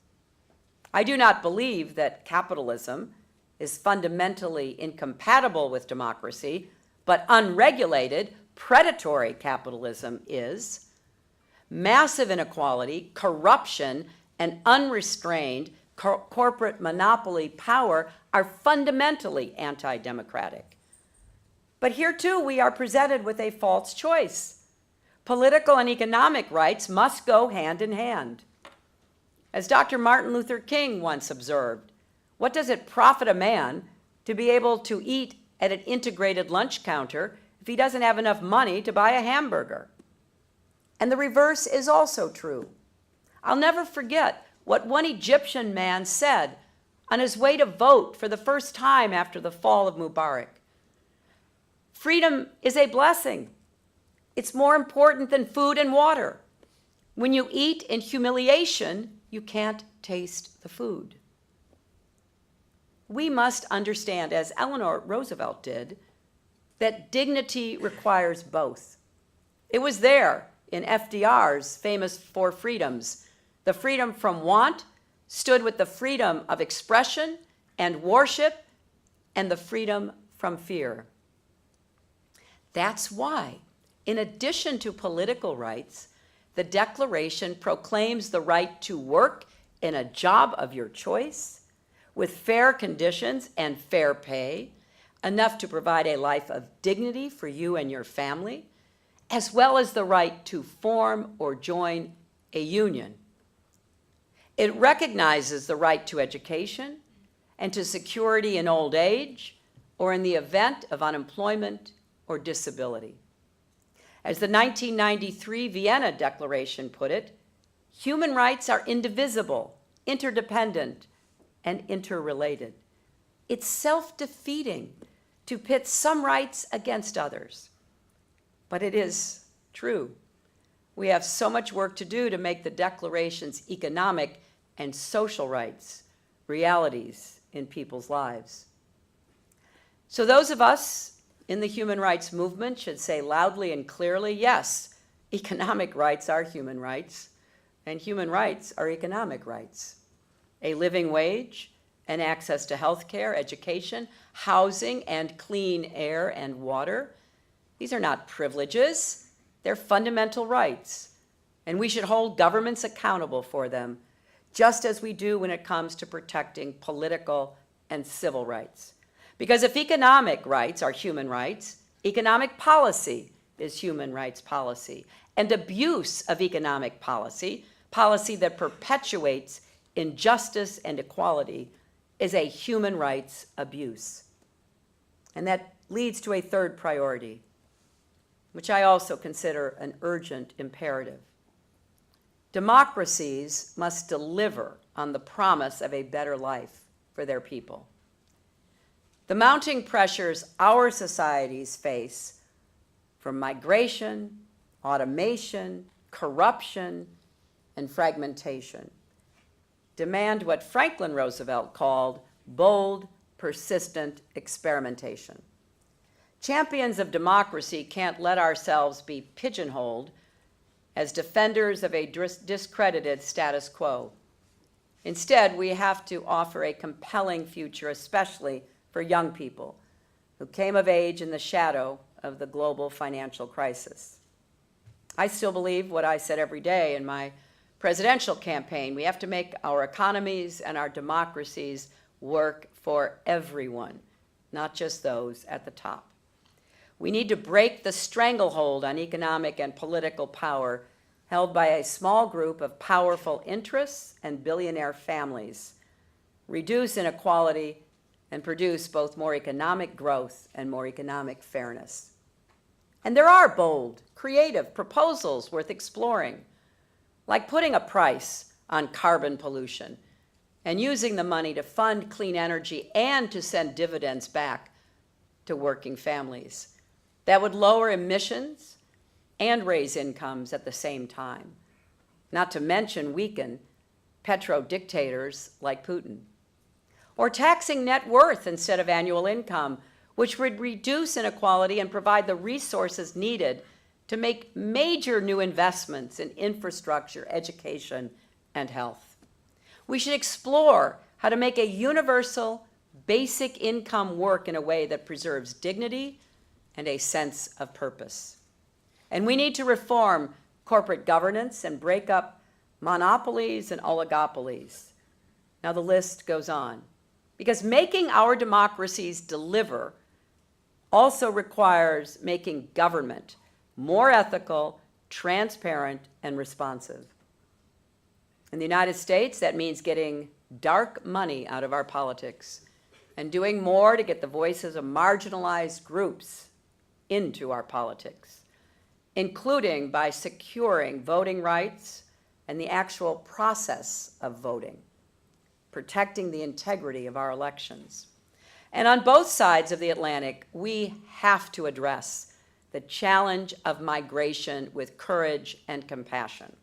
I do not believe that capitalism is fundamentally incompatible with democracy, but unregulated, predatory capitalism is. Massive inequality, corruption, and unrestrained corporate monopoly power are fundamentally anti-democratic. But here too, we are presented with a false choice. Political and economic rights must go hand in hand. As Dr. Martin Luther King once observed, what does it profit a man to be able to eat at an integrated lunch counter if he doesn't have enough money to buy a hamburger? And the reverse is also true. I'll never forget what one Egyptian man said on his way to vote for the first time after the fall of Mubarak. Freedom is a blessing. It's more important than food and water. When you eat in humiliation, you can't taste the food. We must understand, as Eleanor Roosevelt did, that dignity requires both. It was there in FDR's famous four freedoms. The freedom from want stood with the freedom of expression and worship and the freedom from fear. That's why, in addition to political rights, the Declaration proclaims the right to work in a job of your choice with fair conditions and fair pay, enough to provide a life of dignity for you and your family, as well as the right to form or join a union. It recognizes the right to education and to security in old age or in the event of unemployment or disability. As the 1993 Vienna Declaration put it, human rights are indivisible, interdependent, and interrelated. It's self-defeating to pit some rights against others. But it is true. We have so much work to do to make the Declaration's economic and social rights realities in people's lives. So those of us in the human rights movement should say loudly and clearly, yes, economic rights are human rights, and human rights are economic rights. A living wage and access to health care, education, housing, and clean air and water. These are not privileges, they're fundamental rights, and we should hold governments accountable for them, just as we do when it comes to protecting political and civil rights. Because if economic rights are human rights, economic policy is human rights policy. And abuse of economic policy, policy that perpetuates injustice and inequality, is a human rights abuse. And that leads to a third priority, which I also consider an urgent imperative. Democracies must deliver on the promise of a better life for their people. The mounting pressures our societies face from migration, automation, corruption, and fragmentation demand what Franklin Roosevelt called bold, persistent experimentation. Champions of democracy can't let ourselves be pigeonholed as defenders of a discredited status quo. Instead, we have to offer a compelling future, especially for young people who came of age in the shadow of the global financial crisis. I still believe what I said every day in my presidential campaign. We have to make our economies and our democracies work for everyone, not just those at the top. We need to break the stranglehold on economic and political power held by a small group of powerful interests and billionaire families, reduce inequality, and produce both more economic growth and more economic fairness. And there are bold, creative proposals worth exploring, like putting a price on carbon pollution and using the money to fund clean energy and to send dividends back to working families. That would lower emissions and raise incomes at the same time, not to mention weaken petro-dictators like Putin. Or taxing net worth instead of annual income, which would reduce inequality and provide the resources needed to make major new investments in infrastructure, education, and health. We should explore how to make a universal basic income work in a way that preserves dignity and a sense of purpose. And we need to reform corporate governance and break up monopolies and oligopolies. Now the list goes on. Because making our democracies deliver also requires making government more ethical transparent, and responsive. In the United States, that means getting dark money out of our politics and doing more to get the voices of marginalized groups into our politics, including by securing voting rights and the actual process of voting, protecting the integrity of our elections. And on both sides of the Atlantic, we have to address the challenge of migration with courage and compassion.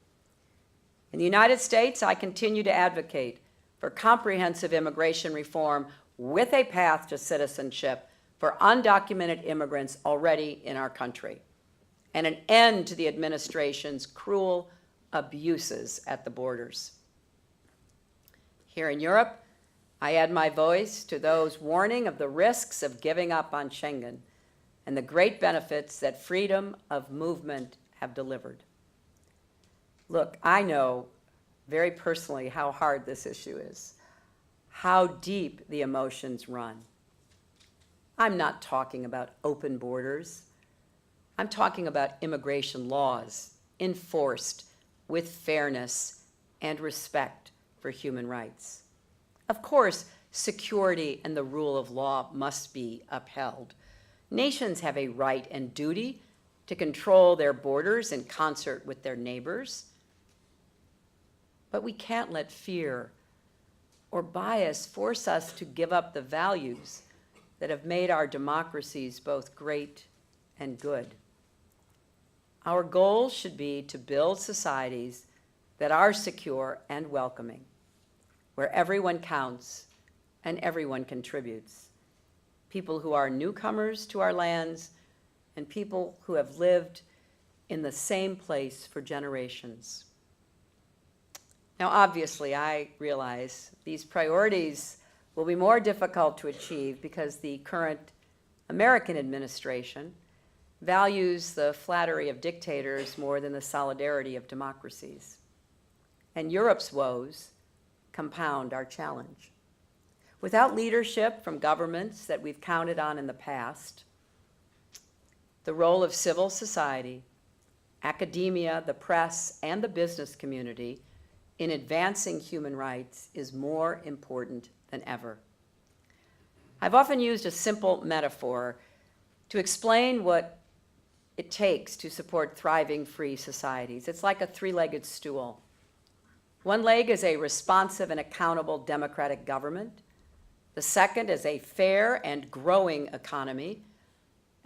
In the United States, I continue to advocate for comprehensive immigration reform with a path to citizenship for undocumented immigrants already in our country, and an end to the administration's cruel abuses at the borders. Here in Europe, I add my voice to those warning of the risks of giving up on Schengen and the great benefits that freedom of movement have delivered. Look, I know very personally how hard this issue is, how deep the emotions run. I'm not talking about open borders. I'm talking about immigration laws enforced with fairness and respect for human rights. Of course, security and the rule of law must be upheld. Nations have a right and duty to control their borders in concert with their neighbors. But we can't let fear or bias force us to give up the values that have made our democracies both great and good. Our goal should be to build societies that are secure and welcoming, where everyone counts and everyone contributes. People who are newcomers to our lands and people who have lived in the same place for generations. Now, obviously, I realize these priorities will be more difficult to achieve because the current American administration values the flattery of dictators more than the solidarity of democracies. And Europe's woes compound our challenge. Without leadership from governments that we've counted on in the past, the role of civil society, academia, the press, and the business community in advancing human rights is more important than ever. I've often used a simple metaphor to explain what it takes to support thriving free societies. It's like a three-legged stool. One leg is a responsive and accountable democratic government. The second is a fair and growing economy.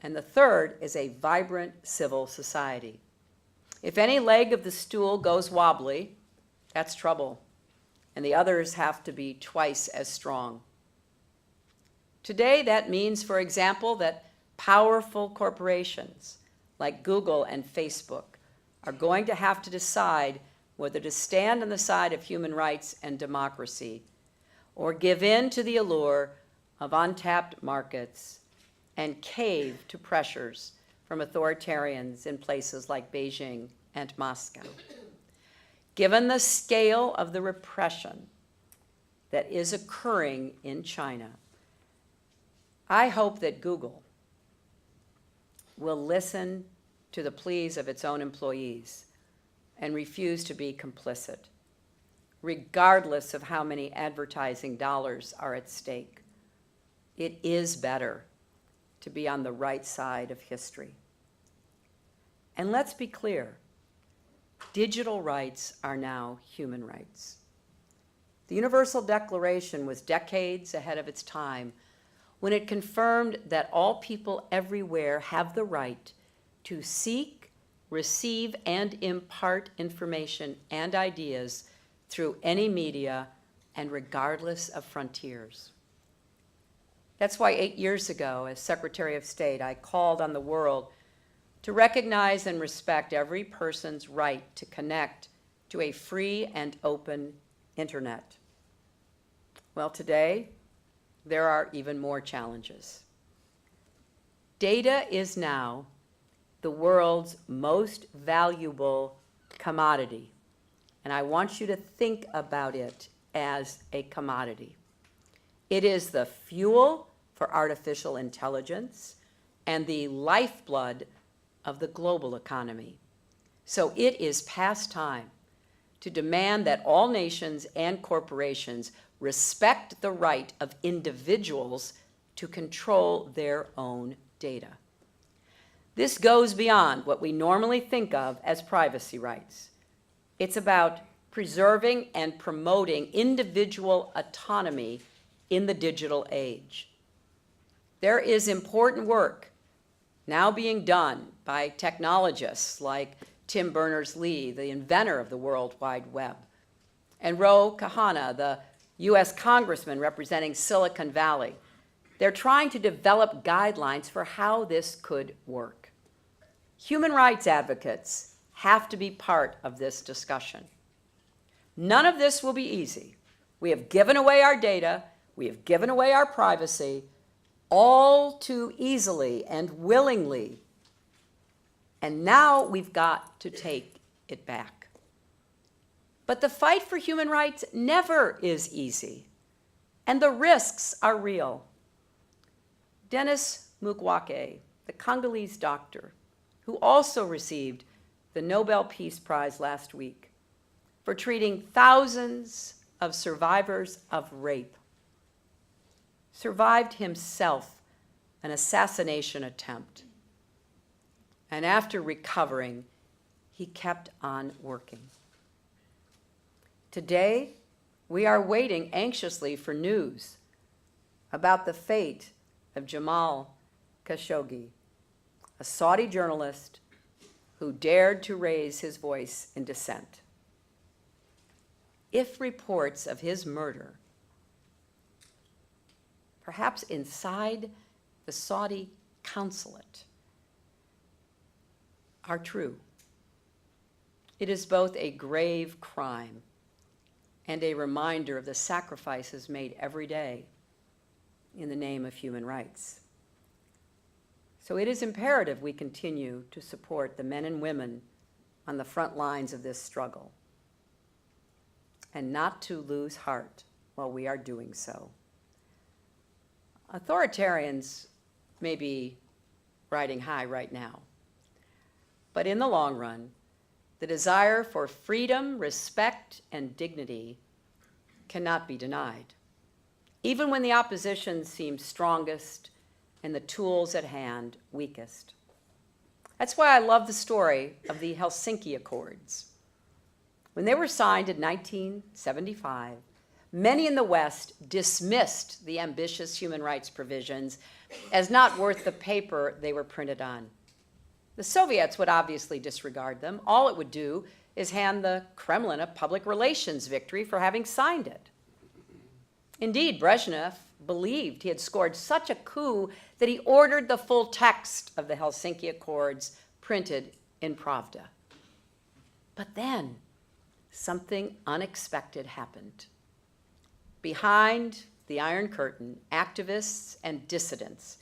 And the third is a vibrant civil society. If any leg of the stool goes wobbly, that's trouble, and the others have to be twice as strong. Today, that means, for example, that powerful corporations like Google and Facebook are going to have to decide whether to stand on the side of human rights and democracy or give in to the allure of untapped markets and cave to pressures from authoritarians in places like Beijing and Moscow. Given the scale of the repression that is occurring in China, I hope that Google will listen to the pleas of its own employees and refuse to be complicit, regardless of how many advertising dollars are at stake. It is better to be on the right side of history. And let's be clear, digital rights are now human rights. The Universal Declaration was decades ahead of its time when it confirmed that all people everywhere have the right to seek, receive, and impart information and ideas through any media and regardless of frontiers. That's why 8 years ago, as Secretary of State, I called on the world to recognize and respect every person's right to connect to a free and open internet. Well, today, there are even more challenges. Data is now the world's most valuable commodity, and I want you to think about it as a commodity. It is the fuel for artificial intelligence and the lifeblood of the global economy. So it is past time to demand that all nations and corporations respect the right of individuals to control their own data. This goes beyond what we normally think of as privacy rights. It's about preserving and promoting individual autonomy in the digital age. There is important work now being done by technologists like Tim Berners-Lee, the inventor of the World Wide Web, and Ro Khanna, the US congressman representing Silicon Valley. They're trying to develop guidelines for how this could work. Human rights advocates have to be part of this discussion. None of this will be easy. We have given away our data, we have given away our privacy, all too easily and willingly. And now we've got to take it back. But the fight for human rights never is easy, and the risks are real. Denis Mukwege, the Congolese doctor, who also received the Nobel Peace Prize last week for treating thousands of survivors of rape, survived himself an assassination attempt. And after recovering, he kept on working. Today, we are waiting anxiously for news about the fate of Jamal Khashoggi, a Saudi journalist who dared to raise his voice in dissent. If reports of his murder, perhaps inside the Saudi consulate, are true, it is both a grave crime and a reminder of the sacrifices made every day in the name of human rights. So it is imperative we continue to support the men and women on the front lines of this struggle, and not to lose heart while we are doing so. Authoritarians may be riding high right now, but in the long run, the desire for freedom, respect, and dignity cannot be denied, even when the opposition seems strongest and the tools at hand weakest. That's why I love the story of the Helsinki Accords. When they were signed in 1975, many in the West dismissed the ambitious human rights provisions as not worth the paper they were printed on. The Soviets would obviously disregard them. All it would do is hand the Kremlin a public relations victory for having signed it. Indeed, Brezhnev believed he had scored such a coup that he ordered the full text of the Helsinki Accords printed in Pravda. But then, something unexpected happened. Behind the Iron Curtain, activists and dissidents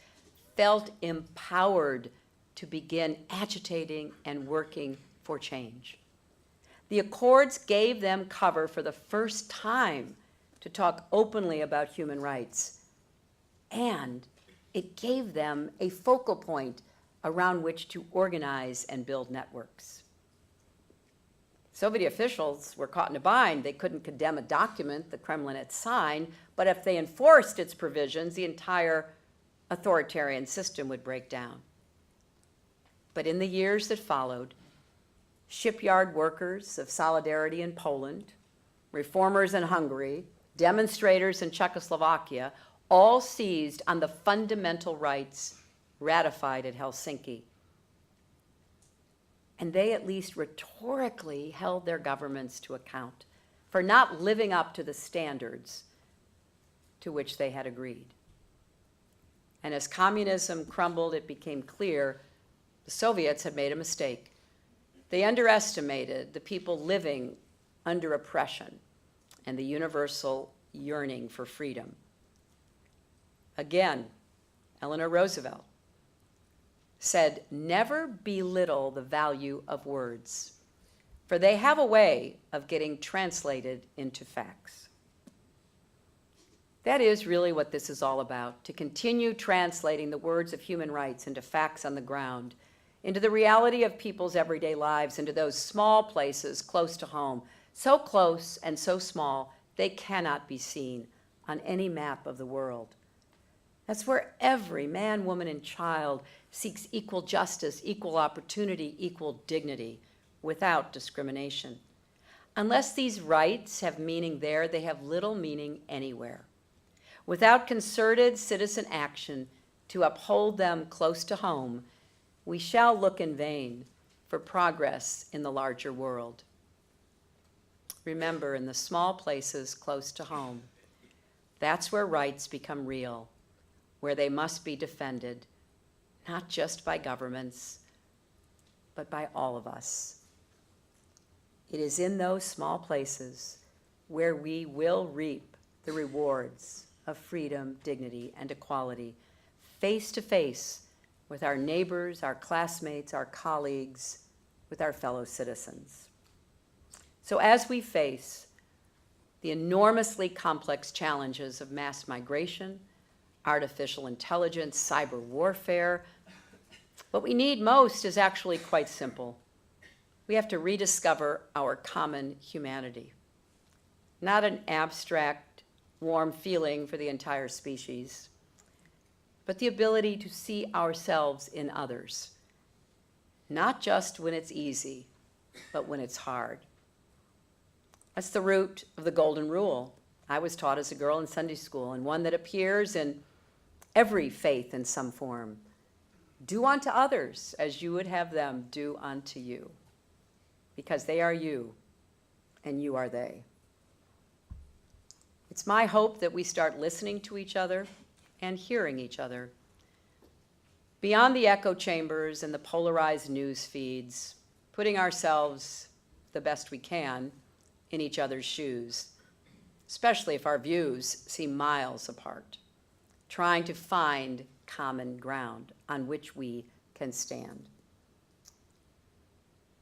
felt empowered to begin agitating and working for change. The Accords gave them cover for the first time to talk openly about human rights, and it gave them a focal point around which to organize and build networks. Soviet officials were caught in a bind. They couldn't condemn a document the Kremlin had signed, but if they enforced its provisions, the entire authoritarian system would break down. But in the years that followed, shipyard workers of solidarity in Poland, reformers in Hungary, demonstrators in Czechoslovakia, all seized on the fundamental rights ratified at Helsinki. And they at least rhetorically held their governments to account for not living up to the standards to which they had agreed. And as communism crumbled, it became clear the Soviets had made a mistake. They underestimated the people living under oppression and the universal yearning for freedom. Again, Eleanor Roosevelt said, "Never belittle the value of words, for they have a way of getting translated into facts." That is really what this is all about, to continue translating the words of human rights into facts on the ground into the reality of people's everyday lives, into those small places close to home, so close and so small they cannot be seen on any map of the world. That's where every man, woman, and child seeks equal justice, equal opportunity, equal dignity, without discrimination. Unless these rights have meaning there, they have little meaning anywhere. Without concerted citizen action to uphold them close to home, we shall look in vain for progress in the larger world. Remember, in the small places close to home, that's where rights become real, where they must be defended, not just by governments, but by all of us. It is in those small places where we will reap the rewards of freedom, dignity, and equality, face to face with our neighbors, our classmates, our colleagues, with our fellow citizens. So as we face the enormously complex challenges of mass migration, artificial intelligence, cyber warfare, what we need most is actually quite simple. We have to rediscover our common humanity, not an abstract, warm feeling for the entire species, but the ability to see ourselves in others, not just when it's easy, but when it's hard. That's the root of the golden rule I was taught as a girl in Sunday school, and one that appears in every faith in some form. Do unto others as you would have them do unto you, because they are you and you are they. It's my hope that we start listening to each other and hearing each other. Beyond the echo chambers and the polarized news feeds, putting ourselves the best we can in each other's shoes, especially if our views seem miles apart, trying to find common ground on which we can stand.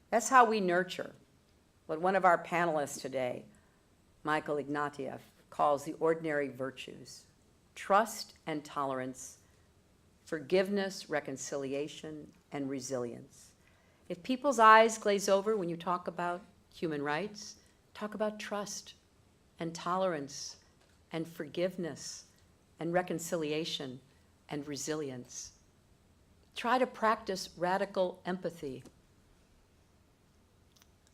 That's how we nurture what one of our panelists today, Michael Ignatieff, calls the ordinary virtues: trust and tolerance, forgiveness, reconciliation, and resilience. If people's eyes glaze over when you talk about human rights, talk about trust and tolerance and forgiveness and reconciliation and resilience. Try to practice radical empathy.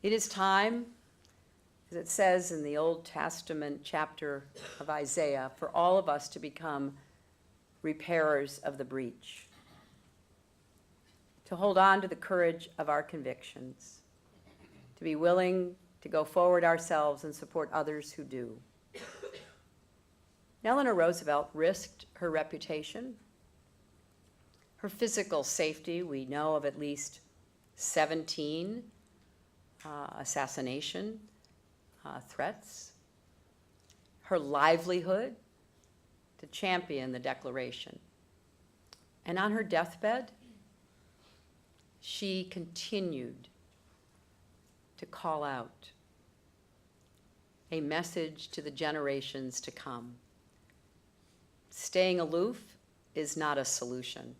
It is time, as it says in the Old Testament chapter of Isaiah, for all of us to become repairers of the breach, to hold on to the courage of our convictions, to be willing to go forward ourselves and support others who do. Eleanor Roosevelt risked her reputation, her physical safety. We know of at least 17 assassination threats, her livelihood to champion the Declaration. And on her deathbed, she continued to call out a message to the generations to come. Staying aloof is not a solution.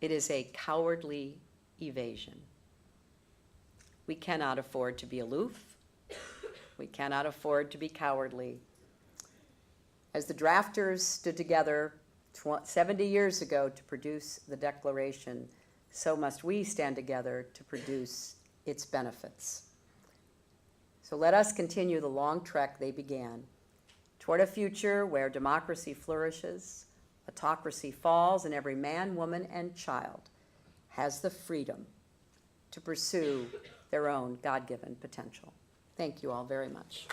It is a cowardly evasion. We cannot afford to be aloof. We cannot afford to be cowardly. As the drafters stood together 70 years ago to produce the Declaration, so must we stand together to produce its benefits. So let us continue the long trek they began toward a future where democracy flourishes, autocracy falls, and every man, woman, and child has the freedom to pursue their own God-given potential. Thank you all very much.